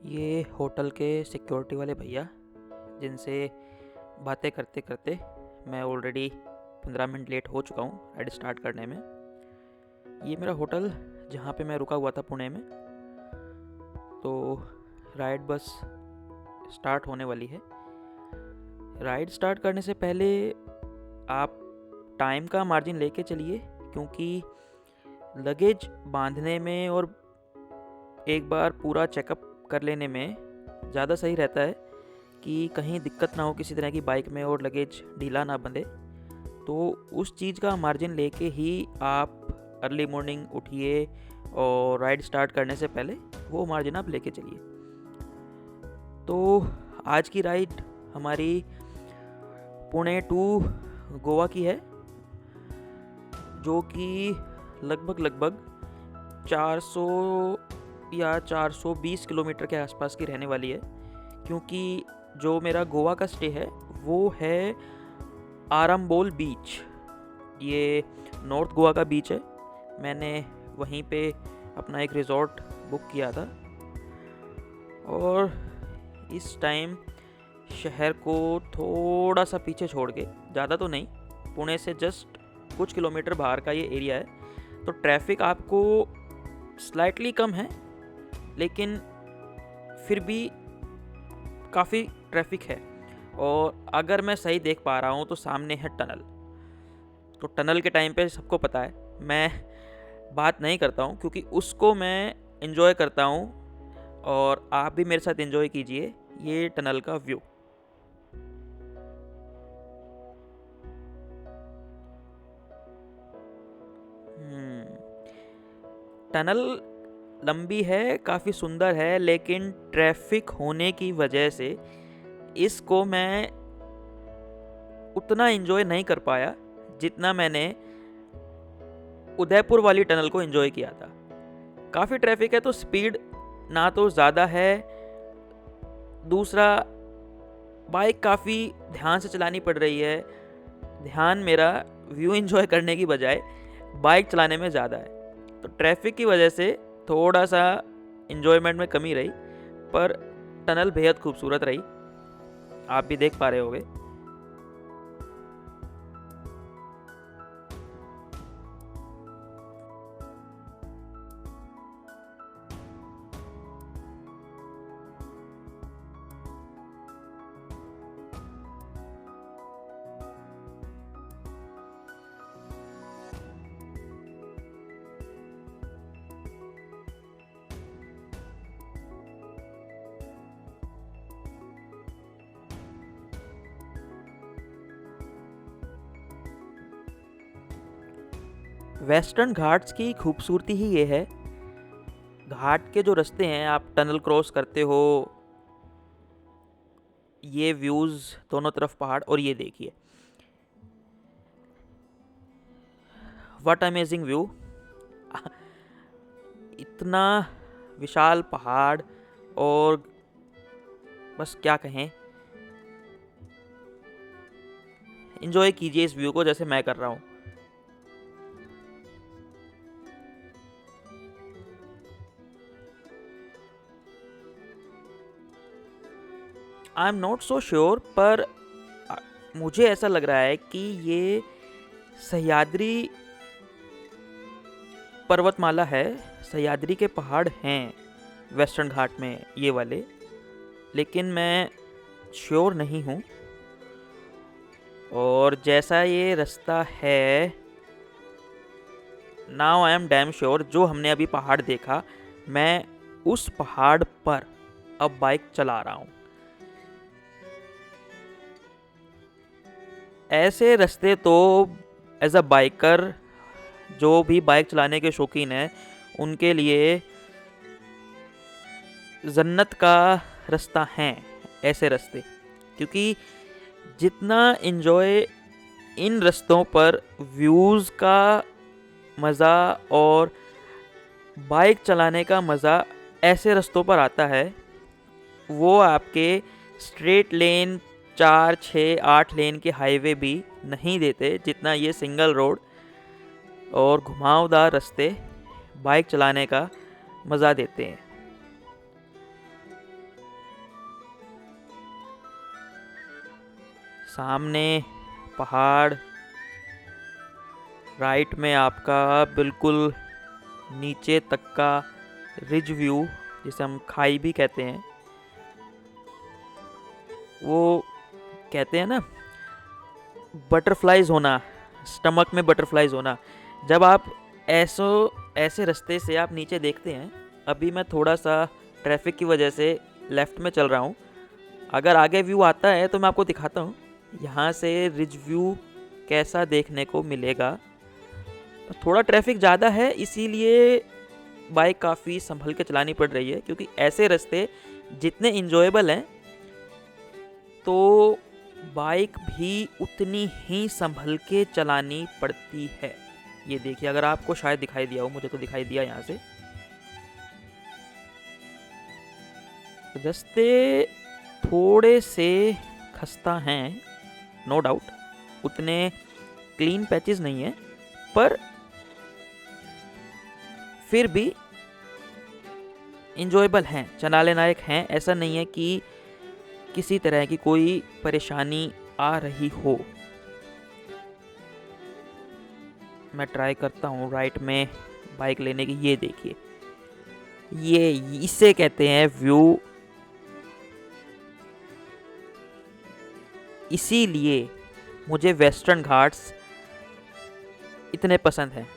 ये होटल के सिक्योरिटी वाले भैया जिनसे बातें करते करते मैं ऑलरेडी 15 मिनट लेट हो चुका हूँ राइड स्टार्ट करने में। ये मेरा होटल जहाँ पे मैं रुका हुआ था पुणे में। तो राइड बस स्टार्ट होने वाली है। राइड स्टार्ट करने से पहले आप टाइम का मार्जिन लेके चलिए, क्योंकि लगेज बांधने में और एक बार पूरा चेकअप कर लेने में ज़्यादा सही रहता है कि कहीं दिक्कत ना हो किसी तरह की बाइक में और लगेज ढीला ना बंधे। तो उस चीज़ का मार्जिन लेके ही आप अर्ली मॉर्निंग उठिए और राइड स्टार्ट करने से पहले वो मार्जिन आप लेके चलिए। तो आज की राइड हमारी पुणे टू गोवा की है, जो कि लगभग 400 या 420 किलोमीटर के आसपास की रहने वाली है। क्योंकि जो मेरा गोवा का स्टे है वो है आरंबोल बीच। ये नॉर्थ गोवा का बीच है। मैंने वहीं पे अपना एक रिजॉर्ट बुक किया था और इस टाइम शहर को थोड़ा सा पीछे छोड़ के, ज़्यादा तो नहीं, पुणे से जस्ट कुछ किलोमीटर बाहर का ये एरिया है। तो ट्रैफिक आपको स्लाइटली कम है, लेकिन फिर भी काफ़ी ट्रैफिक है। और अगर मैं सही देख पा रहा हूँ तो सामने है टनल। तो टनल के टाइम पे सबको पता है मैं बात नहीं करता हूँ, क्योंकि उसको मैं एंजॉय करता हूँ। और आप भी मेरे साथ एंजॉय कीजिए ये टनल का व्यू। टनल लंबी है, काफ़ी सुंदर है, लेकिन ट्रैफिक होने की वजह से इसको मैं उतना एंजॉय नहीं कर पाया जितना मैंने उदयपुर वाली टनल को एंजॉय किया था। काफ़ी ट्रैफिक है तो स्पीड ना तो ज़्यादा है, दूसरा बाइक काफ़ी ध्यान से चलानी पड़ रही है। ध्यान मेरा व्यू एंजॉय करने की बजाय बाइक चलाने में ज़्यादा है। तो ट्रैफिक की वजह से थोड़ा सा एंजॉयमेंट में कमी रही, पर टनल बेहद खूबसूरत रही, आप भी देख पा रहे होगे। वेस्टर्न घाट्स की खूबसूरती ही ये है, घाट के जो रास्ते हैं, आप टनल क्रॉस करते हो, ये व्यूज़ दोनों तरफ पहाड़, और ये देखिए व्हाट अमेजिंग व्यू। इतना विशाल पहाड़, और बस क्या कहें, एंजॉय कीजिए इस व्यू को जैसे मैं कर रहा हूँ। I am not so sure, पर मुझे ऐसा लग रहा है कि ये सह्याद्री पर्वतमाला है, सह्याद्री के पहाड़ हैं वेस्टर्न घाट में ये वाले, लेकिन मैं श्योर नहीं हूँ। और जैसा ये रास्ता है, now I am damn sure, जो हमने अभी पहाड़ देखा, मैं उस पहाड़ पर अब बाइक चला रहा हूँ। ऐसे रास्ते तो एज अ बाइकर, जो भी बाइक चलाने के शौकीन हैं, उनके लिए जन्नत का रास्ता हैं ऐसे रास्ते। क्योंकि जितना एंजॉय इन रास्तों पर व्यूज़ का मज़ा और बाइक चलाने का मज़ा ऐसे रास्तों पर आता है, वो आपके स्ट्रेट लेन 4, 6, 8 लेन के हाईवे भी नहीं देते, जितना ये सिंगल रोड और घुमावदार रास्ते बाइक चलाने का मज़ा देते हैं। सामने पहाड़, राइट में आपका बिल्कुल नीचे तक का रिज व्यू, जिसे हम खाई भी कहते हैं। वो कहते हैं ना बटरफ्लाइज होना, स्टमक में बटरफ्लाइज होना। जब आप ऐसे रास्ते से आप नीचे देखते हैं, अभी मैं थोड़ा सा ट्रैफिक की वजह से लेफ़्ट में चल रहा हूँ, अगर आगे व्यू आता है तो मैं आपको दिखाता हूँ यहाँ से रिज व्यू कैसा देखने को मिलेगा। थोड़ा ट्रैफिक ज़्यादा है, इसीलिए बाइक काफ़ी संभल के चलानी पड़ रही है, क्योंकि ऐसे रास्ते जितने इंजॉयबल हैं तो बाइक भी उतनी ही संभल के चलानी पड़ती है। ये देखिए, अगर आपको शायद दिखाई दिया हो, मुझे तो दिखाई दिया यहाँ से। रास्ते थोड़े से खस्ता हैं, नो डाउट, उतने क्लीन पैचेस नहीं है, पर फिर भी इंजॉयबल हैं, चलाने लायक हैं। ऐसा नहीं है कि किसी तरह की कोई परेशानी आ रही हो। मैं ट्राई करता हूँ राइट में बाइक लेने की। ये देखिए, ये इसे कहते हैं व्यू। इसीलिए मुझे वेस्टर्न घाट्स इतने पसंद हैं।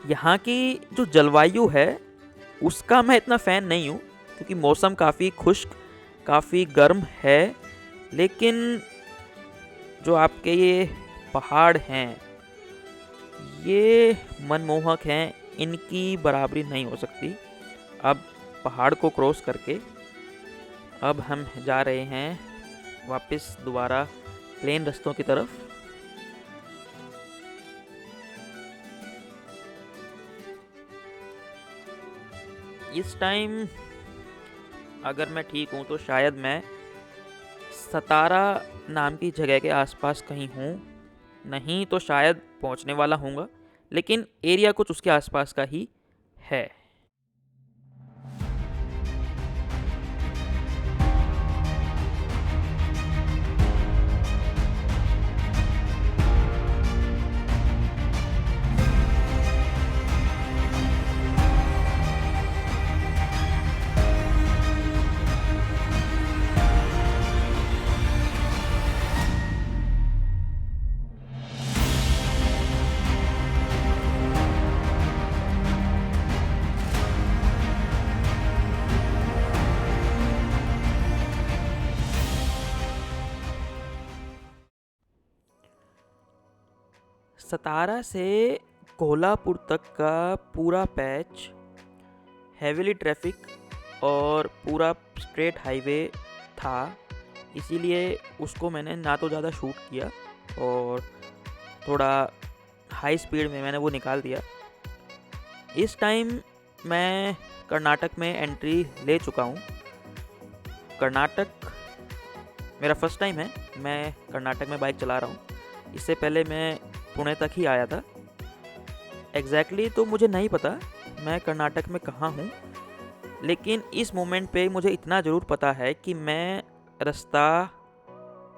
यहाँ की जो जलवायु है उसका मैं इतना फ़ैन नहीं हूँ, क्योंकि मौसम काफ़ी खुश्क, काफ़ी गर्म है, लेकिन जो आपके ये पहाड़ हैं ये मनमोहक हैं, इनकी बराबरी नहीं हो सकती। अब पहाड़ को क्रॉस करके अब हम जा रहे हैं वापस दोबारा प्लेन रास्तों की तरफ। इस टाइम अगर मैं ठीक हूँ तो शायद मैं सतारा नाम की जगह के आसपास कहीं हूँ, नहीं तो शायद पहुँचने वाला हूँगा, लेकिन एरिया कुछ उसके आसपास का ही है। सतारा से कोल्हापुर तक का पूरा पैच हेवीली ट्रैफिक और पूरा स्ट्रेट हाईवे था, इसीलिए उसको मैंने ना तो ज़्यादा शूट किया और थोड़ा हाई स्पीड में मैंने वो निकाल दिया। इस टाइम मैं कर्नाटक में एंट्री ले चुका हूँ। कर्नाटक मेरा फर्स्ट टाइम है, मैं कर्नाटक में बाइक चला रहा हूँ। इससे पहले मैं पुणे तक ही आया था। एग्जैक्टली तो मुझे नहीं पता मैं कर्नाटक में कहाँ हूँ, लेकिन इस मोमेंट पे मुझे इतना ज़रूर पता है कि मैं रास्ता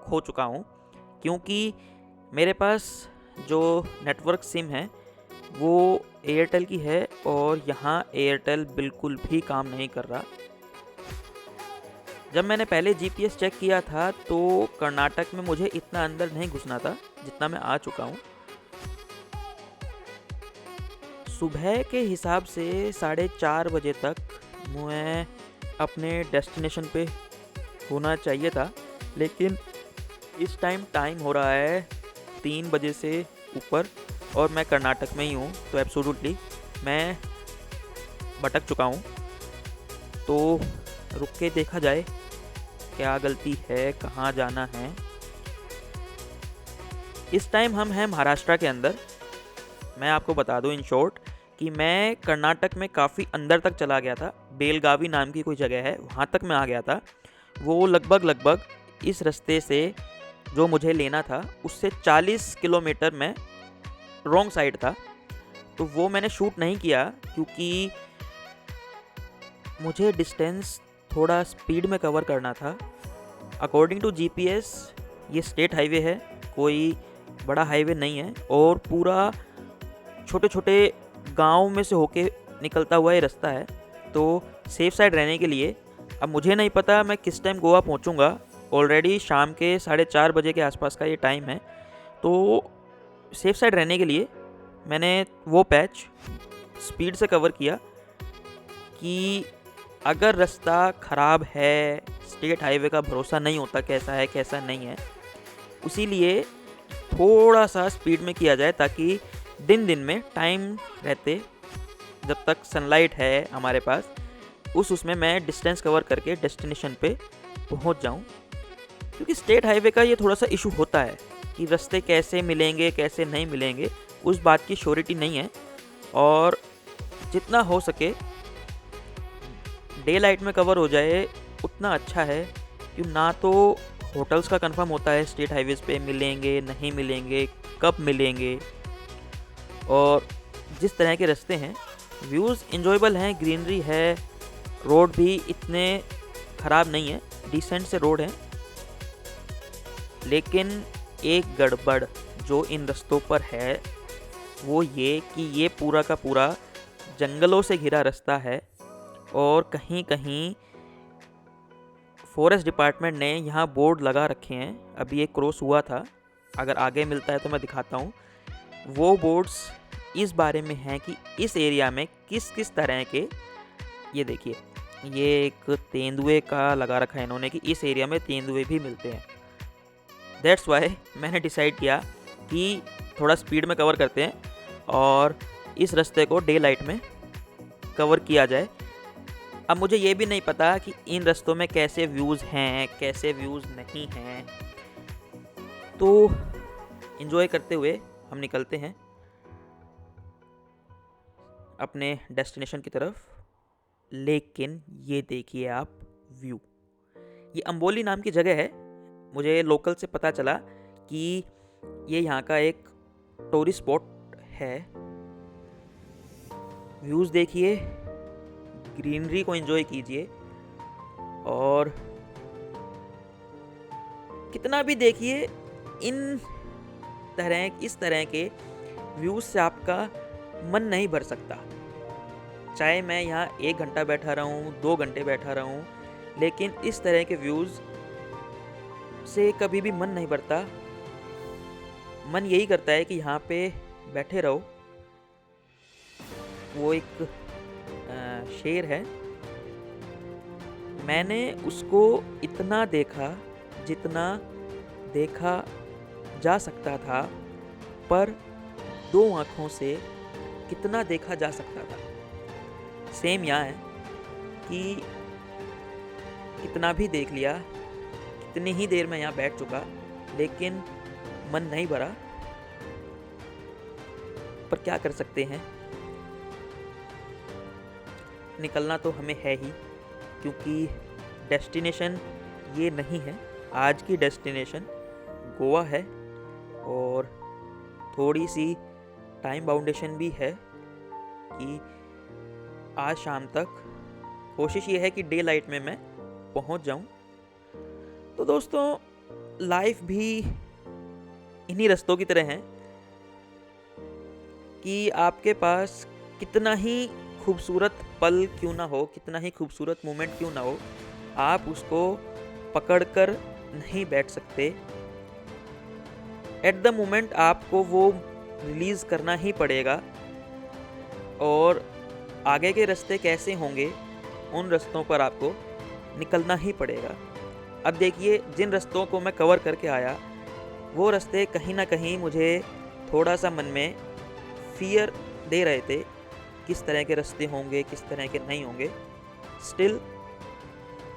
खो चुका हूँ, क्योंकि मेरे पास जो नेटवर्क सिम है वो एयरटेल की है और यहाँ एयरटेल बिल्कुल भी काम नहीं कर रहा। जब मैंने पहले जीपीएस चेक किया था तो कर्नाटक में मुझे इतना अंदर नहीं घुसना था जितना मैं आ चुका हूँ। सुबह के हिसाब से 4:30 बजे तक मैं अपने डेस्टिनेशन पे होना चाहिए था, लेकिन इस टाइम हो रहा है 3 बजे से ऊपर और मैं कर्नाटक में ही हूँ, तो एब्सोल्युटली मैं भटक चुका हूँ। तो रुक के देखा जाए क्या गलती है, कहाँ जाना है। इस टाइम हम हैं महाराष्ट्र के अंदर। मैं आपको बता दूं इन शॉर्ट कि मैं कर्नाटक में काफ़ी अंदर तक चला गया था। बेलगावी नाम की कोई जगह है, वहाँ तक मैं आ गया था। वो लगभग इस रास्ते से जो मुझे लेना था उससे 40 किलोमीटर में रॉन्ग साइड था, तो वो मैंने शूट नहीं किया क्योंकि मुझे डिस्टेंस थोड़ा स्पीड में कवर करना था। अकॉर्डिंग टू जीपीएस ये स्टेट हाईवे है कोई बड़ा हाईवे नहीं है और पूरा छोटे छोटे गांव में से होके निकलता हुआ ये रास्ता है। तो सेफ साइड रहने के लिए, अब मुझे नहीं पता मैं किस टाइम गोवा पहुंचूंगा, ऑलरेडी शाम के 4:30 बजे के आसपास का ये टाइम है। तो सेफ साइड रहने के लिए मैंने वो पैच स्पीड से कवर किया कि अगर रास्ता ख़राब है, स्टेट हाईवे का भरोसा नहीं होता कैसा है कैसा नहीं है, इसीलिए थोड़ा सा स्पीड में किया जाए ताकि दिन दिन में टाइम रहते जब तक सनलाइट है हमारे पास उसमें मैं डिस्टेंस कवर करके डेस्टिनेशन पे पहुंच जाऊं। क्योंकि स्टेट हाईवे का ये थोड़ा सा इशू होता है कि रास्ते कैसे मिलेंगे कैसे नहीं मिलेंगे, उस बात की श्योरिटी नहीं है। और जितना हो सके डे लाइट में कवर हो जाए उतना अच्छा है, क्यों ना तो होटल्स का कंफर्म होता है स्टेट हाईवेज़ पे मिलेंगे नहीं मिलेंगे, कब मिलेंगे। और जिस तरह के रास्ते हैं, व्यूज़ इंजॉयबल हैं, ग्रीनरी है, रोड भी इतने ख़राब नहीं है, डिसेंट से रोड हैं। लेकिन एक गड़बड़ जो इन रास्तों पर है वो ये कि ये पूरा का पूरा जंगलों से घिरा रास्ता है और कहीं कहीं फॉरेस्ट डिपार्टमेंट ने यहाँ बोर्ड लगा रखे हैं। अभी एक क्रॉस हुआ था, अगर आगे मिलता है तो मैं दिखाता हूँ। वो बोर्ड्स इस बारे में हैं कि इस एरिया में किस किस तरह के, ये देखिए ये एक तेंदुए का लगा रखा है इन्होंने कि इस एरिया में तेंदुए भी मिलते हैं। दैट्स वाई मैंने डिसाइड किया कि थोड़ा स्पीड में कवर करते हैं और इस रास्ते को डे लाइट में कवर किया जाए। अब मुझे ये भी नहीं पता कि इन रास्तों में कैसे व्यूज़ हैं कैसे व्यूज़ नहीं हैं, तो इन्जॉय करते हुए हम निकलते हैं अपने डेस्टिनेशन की तरफ। लेकिन ये देखिए आप व्यू, ये अंबोली नाम की जगह है। मुझे लोकल से पता चला कि ये यहाँ का एक टूरिस्ट स्पॉट है। व्यूज़ देखिए, ग्रीनरी को एंजॉय कीजिए और कितना भी देखिए, इस तरह के व्यूज़ से आपका मन नहीं भर सकता। चाहे मैं यहाँ 1 घंटा बैठा रहूँ 2 घंटे बैठा रहूँ, लेकिन इस तरह के व्यूज़ से कभी भी मन नहीं भरता। मन यही करता है कि यहाँ पे बैठे रहो। वो एक शेर है, मैंने उसको इतना देखा जितना देखा जा सकता था, पर 2 आँखों से कितना देखा जा सकता था। सेम यहाँ है कि कितना भी देख लिया, कितनी ही देर में यहाँ बैठ चुका, लेकिन मन नहीं भरा। पर क्या कर सकते हैं, निकलना तो हमें है ही, क्योंकि डेस्टिनेशन ये नहीं है। आज की डेस्टिनेशन गोवा है और थोड़ी सी टाइम बाउंडेशन भी है कि आज शाम तक कोशिश ये है कि डे लाइट में मैं पहुंच जाऊं। तो दोस्तों, लाइफ भी इन्हीं रास्तों की तरह है कि आपके पास कितना ही खूबसूरत पल क्यों ना हो, कितना ही खूबसूरत मोमेंट क्यों ना हो, आप उसको पकड़कर नहीं बैठ सकते। एट द मोमेंट आपको वो रिलीज़ करना ही पड़ेगा। और आगे के रास्ते कैसे होंगे, उन रास्तों पर आपको निकलना ही पड़ेगा। अब देखिए, जिन रास्तों को मैं कवर करके आया, वो रास्ते कहीं ना कहीं मुझे थोड़ा सा मन में फियर दे रहे थे, किस तरह के रास्ते होंगे किस तरह के नहीं होंगे। स्टिल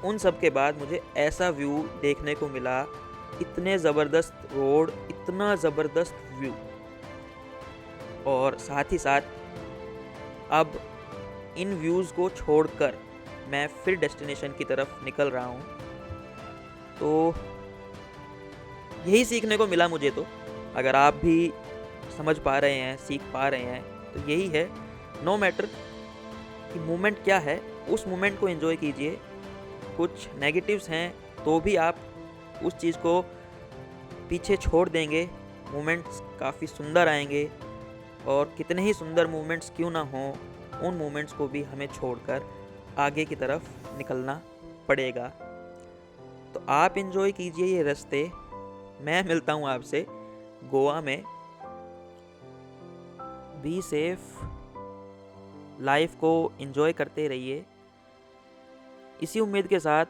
उन सब के बाद मुझे ऐसा व्यू देखने को मिला, इतने ज़बरदस्त रोड, इतना ज़बरदस्त व्यू, और साथ ही साथ अब इन व्यूज़ को छोड़कर मैं फिर डेस्टिनेशन की तरफ निकल रहा हूँ। तो यही सीखने को मिला मुझे। तो अगर आप भी समझ पा रहे हैं, सीख पा रहे हैं, तो यही है, नो मैटर कि मोमेंट क्या है, उस मोमेंट को एंजॉय कीजिए। कुछ नेगेटिव्स हैं तो भी आप उस चीज़ को पीछे छोड़ देंगे, मोमेंट्स काफ़ी सुंदर आएंगे, और कितने ही सुंदर मोमेंट्स क्यों ना हों, उन मोमेंट्स को भी हमें छोड़कर आगे की तरफ निकलना पड़ेगा। तो आप एंजॉय कीजिए ये रास्ते। मैं मिलता हूँ आपसे गोवा में। बी सेफ, लाइफ को एंजॉय करते रहिए, इसी उम्मीद के साथ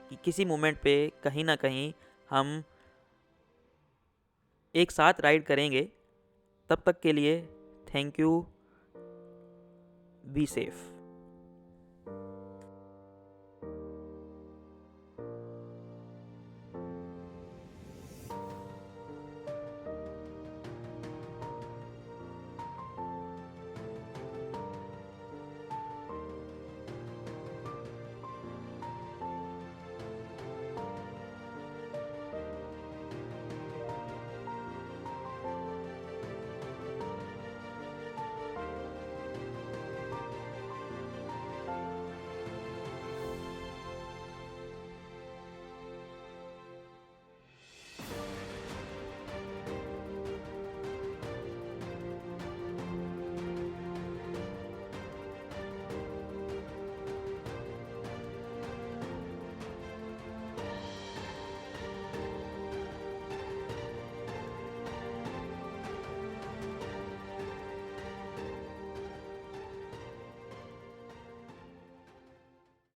कि किसी मोमेंट पे कहीं ना कहीं हम एक साथ राइड करेंगे। तब तक के लिए थैंक यू। Be safe.